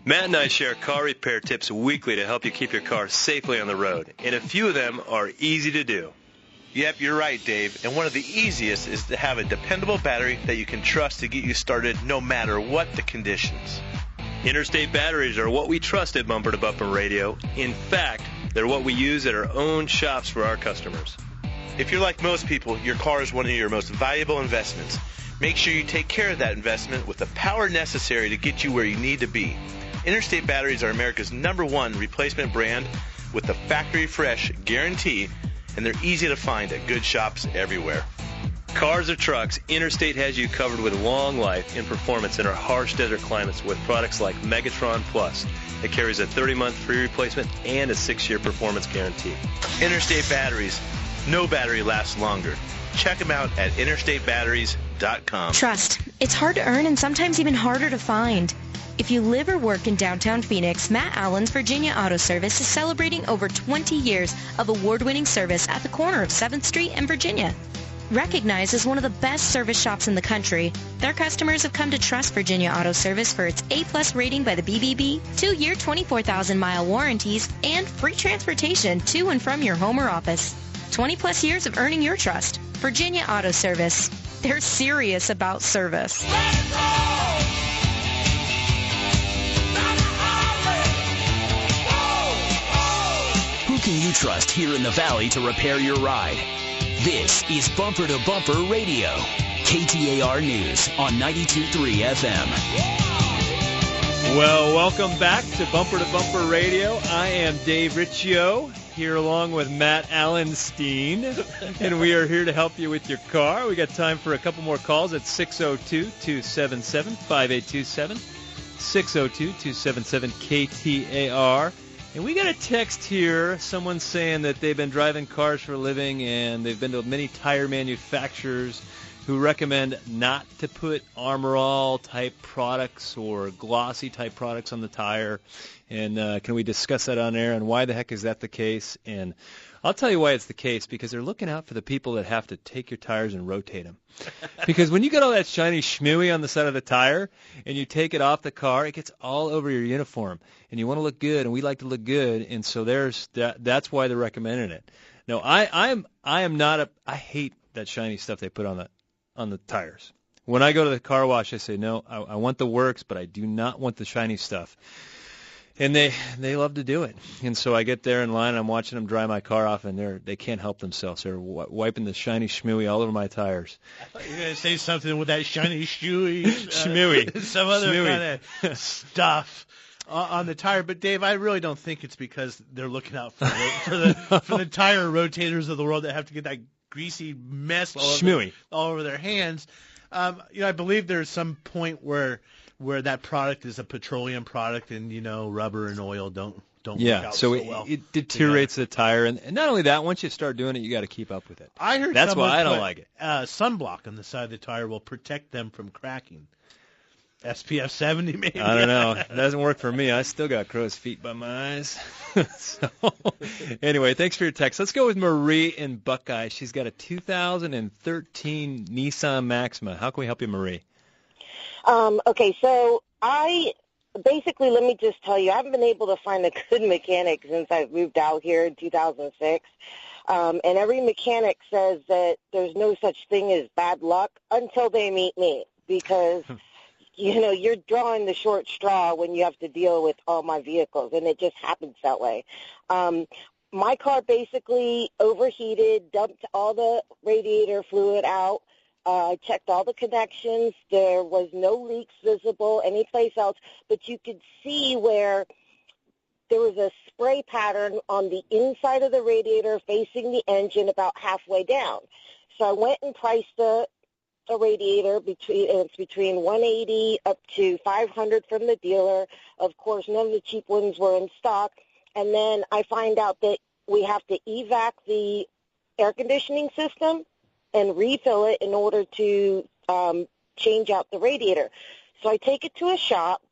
[SPEAKER 2] Matt and I share car repair tips weekly to help you keep your car safely on the road, and a few of them are easy to do.
[SPEAKER 5] Yep, you're right, Dave. And one of the easiest is to have a dependable battery that you can trust to get you started no matter what the conditions.
[SPEAKER 2] Interstate batteries are what we trust at Bumper to Bumper Radio. In fact, they're what we use at our own shops for our customers.
[SPEAKER 5] If you're like most people, your car is one of your most valuable investments. Make sure you take care of that investment with the power necessary to get you where you need to be. Interstate batteries are America's #1 replacement brand with the factory fresh guarantee, and they're easy to find at good shops everywhere.
[SPEAKER 2] Cars or trucks, Interstate has you covered with long life and performance in our harsh desert climates with products like Megatron Plus. It carries a 30-month free replacement and a 6-year performance guarantee.
[SPEAKER 5] Interstate batteries. No battery lasts longer. Check them out at interstatebatteries.com.
[SPEAKER 11] Trust. It's hard to earn and sometimes even harder to find. If you live or work in downtown Phoenix, Matt Allen's Virginia Auto Service is celebrating over 20 years of award-winning service at the corner of 7th Street and Virginia. Recognized as one of the best service shops in the country, their customers have come to trust Virginia Auto Service for its A+ rating by the BBB, 2-year 24,000-mile warranties, and free transportation to and from your home or office. 20-plus years of earning your trust. Virginia Auto Service. They're serious about service.
[SPEAKER 1] Who can you trust here in the Valley to repair your ride? This is Bumper to Bumper Radio, KTAR News on 92.3 FM.
[SPEAKER 2] Well, welcome back to Bumper Radio. I am Dave Riccio, here along with Matt Allenstein, and we are here to help you with your car. We got time for a couple more calls at 602-277-5827, 602-277-KTAR. And we got a text here, someone saying that they've been driving cars for a living and they've been to many tire manufacturers who recommend not to put Armor All type products or glossy type products on the tire. And can we discuss that on air, and why the heck is that the case? And I'll tell you why it's the case, because they're looking out for the people that have to take your tires and rotate them. Because when you get all that shiny schmooey on the side of the tire and you take it off the car, it gets all over your uniform. And you want to look good, and we like to look good, and so that's why they're recommending it. No, I am not I hate that shiny stuff they put on the tires. When I go to the car wash, I say, no, I want the works, but I do not want the shiny stuff. And they love to do it. And so I get there in line, I'm watching them dry my car off, and they can't help themselves. They're wiping the shiny schmooey all over my tires.
[SPEAKER 3] I thought you were going to say something with that shiny schmooey.
[SPEAKER 2] Schmooey.
[SPEAKER 3] Some other kind of stuff on the tire. But, Dave, I really don't think it's because they're looking out for the tire rotators of the world that have to get that greasy mess all over their hands. I believe there's some point where that product is a petroleum product, and rubber and oil don't don't work out so well.
[SPEAKER 2] It deteriorates the tire, and not only that, once you start doing it, you got to keep up with it.
[SPEAKER 3] I heard
[SPEAKER 2] that's why I don't like it.
[SPEAKER 3] Sunblock on the side of the tire will protect them from cracking. SPF 70 maybe.
[SPEAKER 2] I don't know. It doesn't work for me. I still got crow's feet by my eyes. So, anyway, thanks for your text. Let's go with Marie in Buckeye. She's got a 2013 Nissan Maxima. How can we help you, Marie?
[SPEAKER 21] Okay, so basically, let me just tell you, I haven't been able to find a good mechanic since I've moved out here in 2006. And every mechanic says that there's no such thing as bad luck until they meet me, because you're drawing the short straw when you have to deal with all my vehicles, and it just happens that way. My car basically overheated, dumped all the radiator fluid out. I checked all the connections. There was no leaks visible anyplace else, but you could see where there was a spray pattern on the inside of the radiator facing the engine about halfway down. So I went and priced a radiator between 180 up to 500 from the dealer. Of course, none of the cheap ones were in stock. And then I find out that we have to evac the air conditioning system and refill it in order to change out the radiator. So I take it to a shop,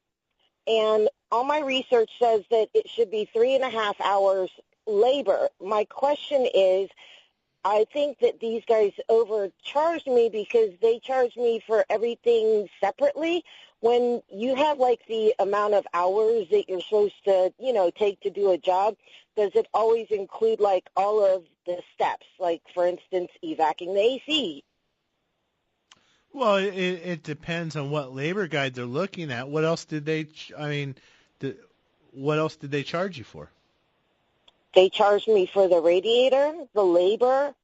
[SPEAKER 21] and all my research says that it should be 3.5 hours labor. My question is, I think that these guys overcharged me because they charged me for everything separately. When you have, like, the amount of hours that you're supposed to, take to do a job, does it always include, like, all of the steps? Like, for instance, evacuating the AC.
[SPEAKER 3] Well, it depends on what labor guide they're looking at. What else did they, what else did they charge you for?
[SPEAKER 21] They charged me for the radiator, the labor,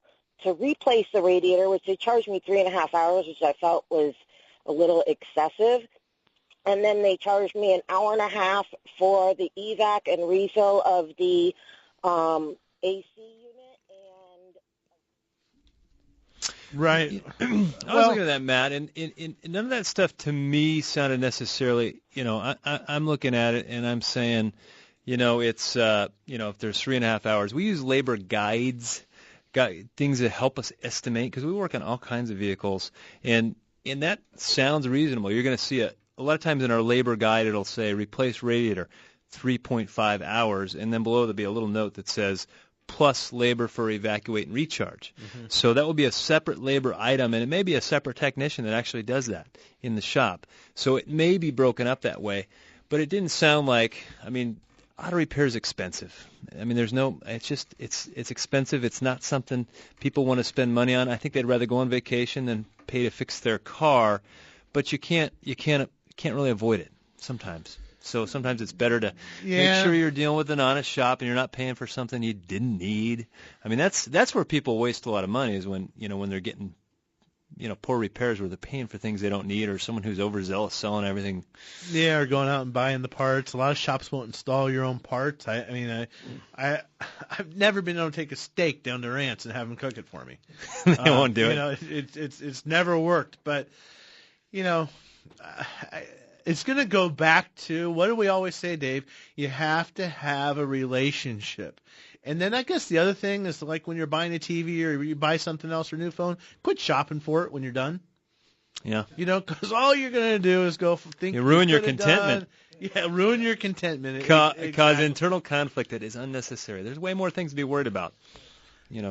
[SPEAKER 21] to replace the radiator, which they charged me 3.5 hours, which I felt was a little excessive. And then they charged me 1.5 hours for the evac and refill of the AC unit.
[SPEAKER 2] Right. I was looking at that, Matt, and none of that stuff to me sounded necessarily, I'm looking at it and I'm saying, it's, if there's 3.5 hours, we use labor guides, things that help us estimate, because we work on all kinds of vehicles, and that sounds reasonable. You're going to see a lot of times in our labor guide, it'll say replace radiator, 3.5 hours, and then below there'll be a little note that says plus labor for evacuate and recharge. Mm-hmm. So that will be a separate labor item, and it may be a separate technician that actually does that in the shop. So it may be broken up that way, but it didn't sound like, auto repair is expensive. It's expensive. It's not something people want to spend money on. I think they'd rather go on vacation than pay to fix their car, but you can't really avoid it sometimes. So sometimes it's better to make sure you're dealing with an honest shop and you're not paying for something you didn't need. That's where people waste a lot of money, is when they're getting poor repairs where they're paying for things they don't need, or someone who's overzealous selling everything.
[SPEAKER 3] Yeah, or going out and buying the parts. A lot of shops won't install your own parts. I've never been able to take a steak down to Rance and have them cook it for me.
[SPEAKER 2] They won't do it.
[SPEAKER 3] It's never worked, but it's going to go back to, what do we always say, Dave? You have to have a relationship. And then I guess the other thing is, like, when you're buying a TV or you buy something else or a new phone, quit shopping for it when you're done.
[SPEAKER 2] Yeah.
[SPEAKER 3] Because all you're going to do is go think.
[SPEAKER 2] You ruin your contentment.
[SPEAKER 3] Yeah, ruin your contentment.
[SPEAKER 2] Cause internal conflict that is unnecessary. There's way more things to be worried about.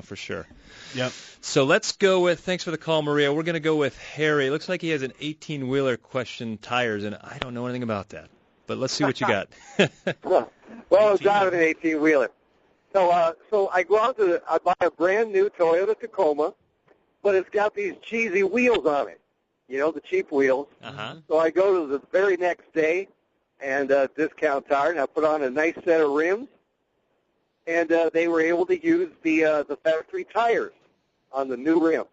[SPEAKER 2] For sure.
[SPEAKER 3] Yep.
[SPEAKER 2] So let's go with, thanks for the call, Maria. We're going to go with Harry. It looks like he has an 18-wheeler question tires, and I don't know anything about that. But let's see what you got.
[SPEAKER 22] Well, I'm driving an 18-wheeler. So I go out I buy a brand-new Toyota Tacoma, but it's got these cheesy wheels on it, the cheap wheels.
[SPEAKER 2] Uh-huh.
[SPEAKER 22] So I go to the very next day and Discount Tire, and I put on a nice set of rims. And they were able to use the factory tires on the new rims.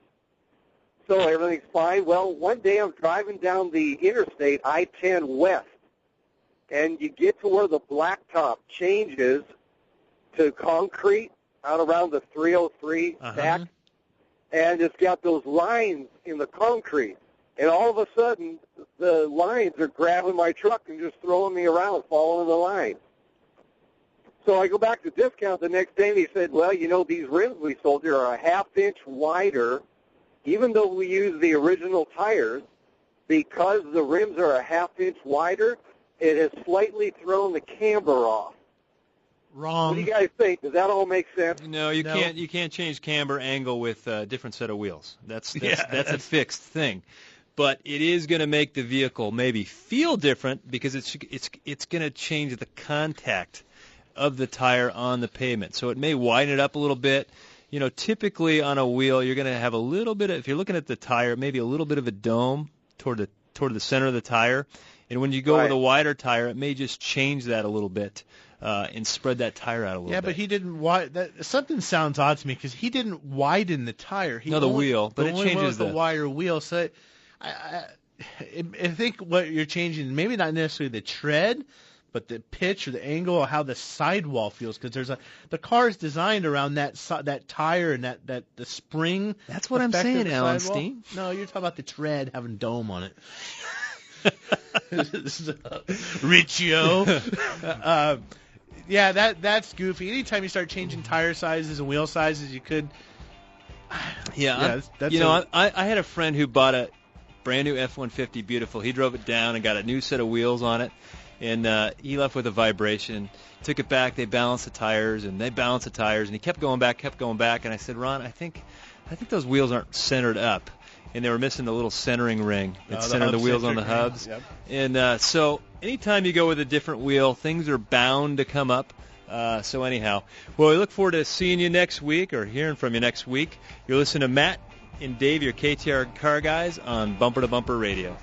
[SPEAKER 22] So everything's fine. Well, one day I'm driving down the interstate, I-10 West, and you get to where the blacktop changes to concrete out around the 303 stack, and it's got those lines in the concrete. And all of a sudden, the lines are grabbing my truck and just throwing me around, following the line. So I go back to discount the next day, and he said, well, you know, these rims we sold you are a half-inch wider, even though we use the original tires. Because the rims are a half-inch wider, it has slightly thrown the camber off.
[SPEAKER 3] Wrong.
[SPEAKER 22] What do you guys think? Does that all make sense?
[SPEAKER 2] No, you can't. You can't change camber angle with a different set of wheels. That's a fixed thing. But it is going to make the vehicle maybe feel different because it's going to change the contact of the tire on the pavement. So it may widen it up a little bit. You know, typically on a wheel, you're going to have a little bit of, if you're looking at the tire, maybe a little bit of a dome toward the center of the tire. And when you go with a wider tire, it may just change that a little bit and spread that tire out a little bit.
[SPEAKER 3] Yeah, but he didn't something sounds odd to me because he didn't widen the tire.
[SPEAKER 2] The wheel, but it changes
[SPEAKER 3] the wider wheel. So I think what you're changing, maybe not necessarily the tread, but the pitch or the angle or how the sidewall feels, because the car is designed around that tire and that the spring.
[SPEAKER 2] That's what I'm saying, Alan Steen.
[SPEAKER 3] No, you're talking about the tread having dome on it. Riccio. Yeah, that's goofy. Anytime you start changing tire sizes and wheel sizes, you could.
[SPEAKER 2] Yeah, I had a friend who bought a brand new F-150, beautiful. He drove it down and got a new set of wheels on it. And he left with a vibration, took it back, they balanced the tires, and he kept going back, and I said, Ron, I think those wheels aren't centered up, and they were missing the little centering ring that centered the wheels on the hubs.
[SPEAKER 3] Yep.
[SPEAKER 2] And so anytime you go with a different wheel, things are bound to come up. So anyhow, well, we look forward to seeing you next week or hearing from you next week. You're listening to Matt and Dave, your KTAR car guys, on Bumper to Bumper Radio.